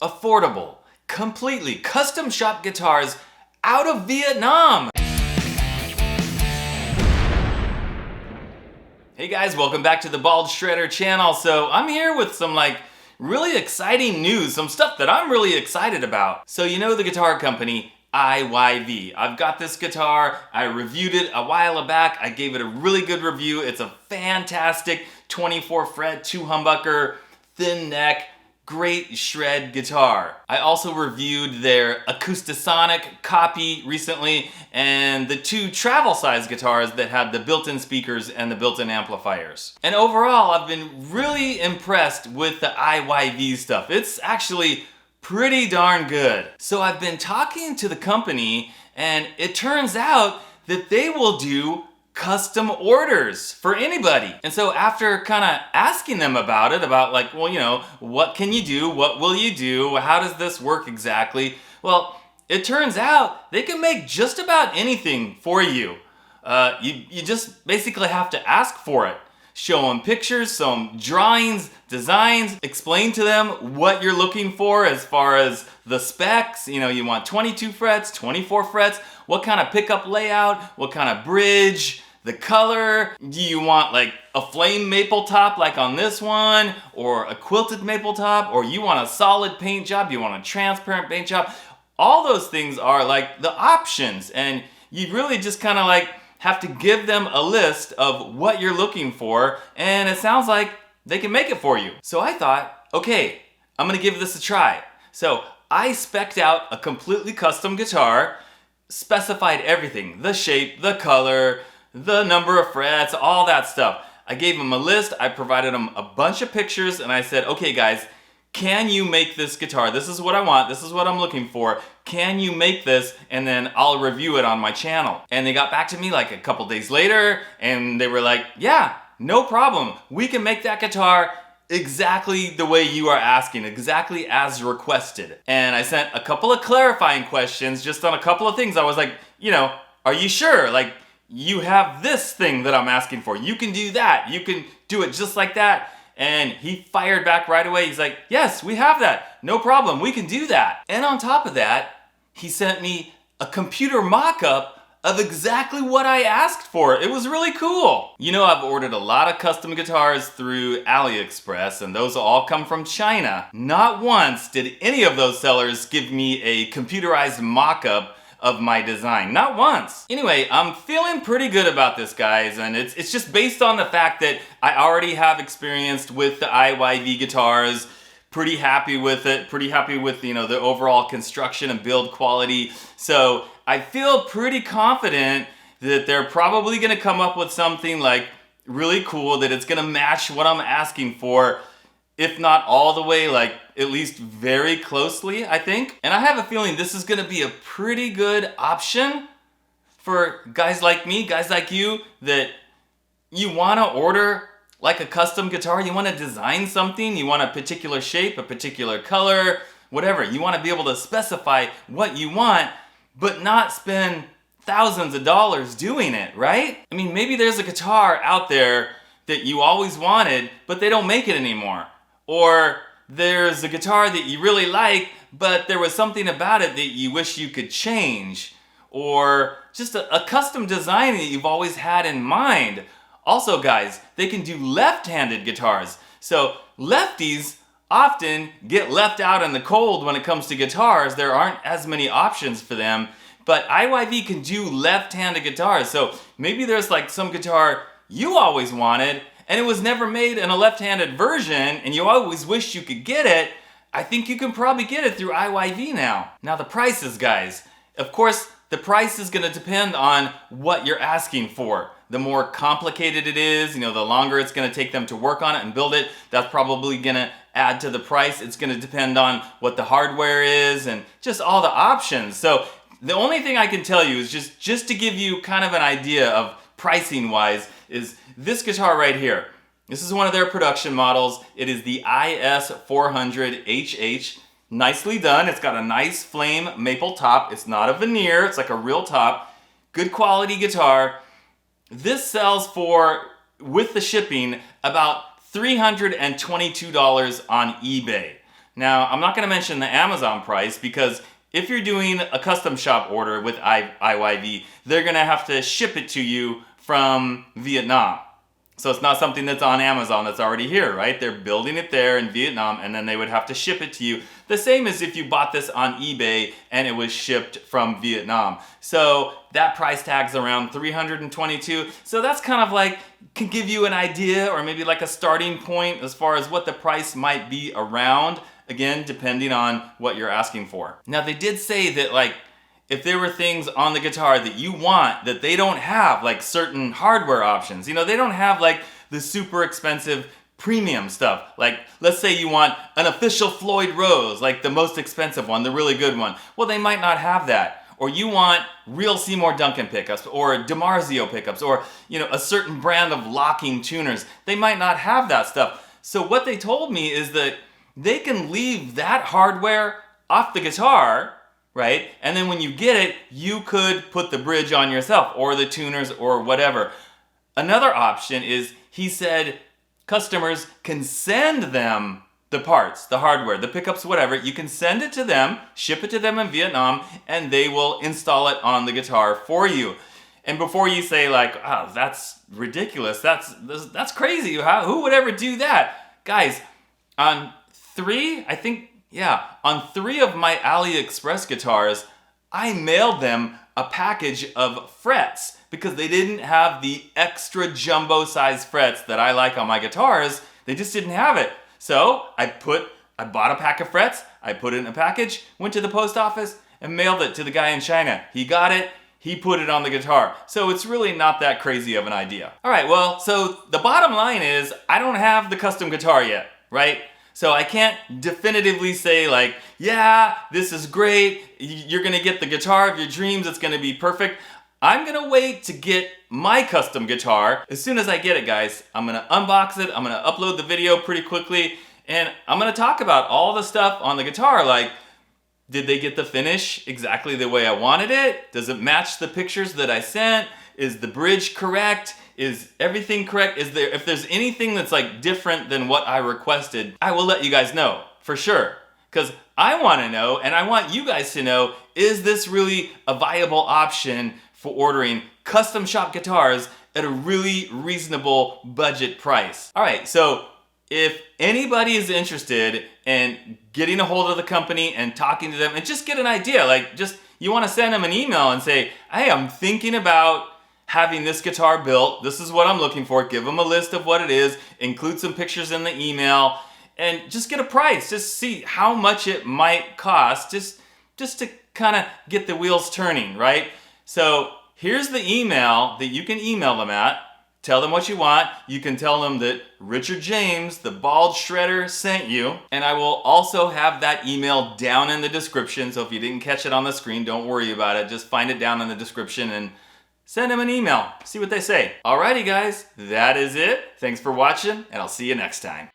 affordable, completely custom shop guitars out of Vietnam. Hey guys, welcome back to the Bald Shredder channel. So I'm here with some really exciting news, some stuff that I'm really excited about. So you know the guitar company IYV. I've got this guitar, I reviewed it a while back, I gave it a really good review. It's a fantastic 24 fret, 2 humbucker, thin neck, great shred guitar. I also reviewed their Acoustasonic copy recently and the 2 travel size guitars that had the built-in speakers and the built-in amplifiers. And overall, I've been really impressed with the IYV stuff. It's actually pretty darn good. So I've been talking to the company and it turns out that they will do custom orders for anybody. And so after kind of asking them about it, about what can you do? What will you do? How does this work exactly? Well, it turns out they can make just about anything for you. You just basically have to ask for it. Show them pictures, some drawings, designs, explain to them what you're looking for as far as the specs. You know, you want 22 frets, 24 frets, what kind of pickup layout, what kind of bridge, the color. Do you want like a flame maple top like on this one, or a quilted maple top, or you want a solid paint job, you want a transparent paint job? All those things are like the options, and you really just kind of have to give them a list of what you're looking for, and it sounds like they can make it for you. So I thought, okay, I'm gonna give this a try. So I spec'd out a completely custom guitar, specified everything, the shape, the color, the number of frets, all that stuff. I gave them a list, I provided them a bunch of pictures, and I said, okay guys, can you make this guitar? This is what I want, this is what I'm looking for. Can you make this? And then I'll review it on my channel. And they got back to me like a couple days later, and they were like, yeah, no problem. We can make that guitar exactly the way you are asking, exactly as requested. And I sent a couple of clarifying questions just on a couple of things. I was like, are you sure? You have this thing that I'm asking for. You can do that. You can do it just like that. And he fired back right away. He's like, yes, we have that. No problem. We can do that. And on top of that, he sent me a computer mock-up of exactly what I asked for. It was really cool. You know, I've ordered a lot of custom guitars through AliExpress, and those all come from China. Not once did any of those sellers give me a computerized mock-up of my design. Not once. Anyway, I'm feeling pretty good about this, guys, and it's just based on the fact that I already have experience with the IYV guitars. Pretty happy with it, pretty happy with the overall construction and build quality. So I feel pretty confident that they're probably gonna come up with something really cool, that it's gonna match what I'm asking for, if not all the way, at least very closely, I think. And I have a feeling this is gonna be a pretty good option for guys like me, guys like you, that you wanna order like a custom guitar, you wanna design something, you want a particular shape, a particular color, whatever. You wanna be able to specify what you want, but not spend thousands of dollars doing it, right? I mean, maybe there's a guitar out there that you always wanted, but they don't make it anymore. Or there's a guitar that you really like, but there was something about it that you wish you could change. Or just a custom design that you've always had in mind. Also, guys, they can do left-handed guitars. So lefties often get left out in the cold when it comes to guitars. There aren't as many options for them. But IYV can do left-handed guitars. So maybe there's some guitar you always wanted, and it was never made in a left-handed version, and you always wished you could get it. I think you can probably get it through IYV now. Now the prices, guys. Of course, the price is gonna depend on what you're asking for. The more complicated it is, the longer it's gonna take them to work on it and build it, that's probably gonna add to the price. It's gonna depend on what the hardware is and just all the options. So the only thing I can tell you is just to give you kind of an idea of pricing wise is this guitar right here. This is one of their production models. It is the IS400HH. Nicely done. It's got a nice flame maple top. It's not a veneer. It's like a real top. Good quality guitar. This sells for, with the shipping, about $322 on eBay. Now, I'm not going to mention the Amazon price because if you're doing a custom shop order with IYV, they're going to have to ship it to you from Vietnam. So it's not something that's on Amazon that's already here, right? They're building it there in Vietnam and then they would have to ship it to you. The same as if you bought this on eBay and it was shipped from Vietnam. So that price tag's around $322. So that's kind of like, can give you an idea or maybe like a starting point as far as what the price might be around. Again, depending on what you're asking for. Now they did say that like, if there were things on the guitar that you want that they don't have, like certain hardware options, you know, they don't have like the super expensive premium stuff. Like, let's say you want an official Floyd Rose, like the most expensive one, the really good one. Well, they might not have that. Or you want real Seymour Duncan pickups or DiMarzio pickups or, you know, a certain brand of locking tuners. They might not have that stuff. So what they told me is that they can leave that hardware off the guitar, right? And then when you get it, you could put the bridge on yourself or the tuners or whatever. Another option is, he said, customers can send them the parts, the hardware, the pickups, whatever. You can send it to them, ship it to them in Vietnam, and they will install it on the guitar for you. And before you say like, oh, that's ridiculous, that's crazy, who would ever do that? Guys, on three of my AliExpress guitars, I mailed them a package of frets because they didn't have the extra jumbo size frets that I like on my guitars. They just didn't have it. So I bought a pack of frets, I put it in a package, went to the post office and mailed it to the guy in China. He got it, he put it on the guitar. So it's really not that crazy of an idea. All right, well, so the bottom line is I don't have the custom guitar yet, right? So I can't definitively say like, yeah, this is great, you're gonna get the guitar of your dreams, it's gonna be perfect. I'm gonna wait to get my custom guitar. As soon as I get it, guys, I'm gonna unbox it, I'm gonna upload the video pretty quickly, and I'm gonna talk about all the stuff on the guitar, like, did they get the finish exactly the way I wanted it? Does it match the pictures that I sent? Is the bridge correct? Is everything correct? If there's anything that's like different than what I requested, I will let you guys know for sure. Because I want to know, and I want you guys to know, is this really a viable option for ordering custom shop guitars at a really reasonable budget price? All right, so if anybody is interested in getting a hold of the company and talking to them and just get an idea, like just you want to send them an email and say, hey, I'm thinking about having this guitar built, this is what I'm looking for, give them a list of what it is, include some pictures in the email, and just get a price, just see how much it might cost, just to kind of get the wheels turning, right? So here's the email that you can email them at, tell them what you want, you can tell them that Richard James, the Bald Shredder, sent you, and I will also have that email down in the description, so if you didn't catch it on the screen, don't worry about it, just find it down in the description and send them an email, see what they say. Alrighty guys, that is it. Thanks for watching, and I'll see you next time.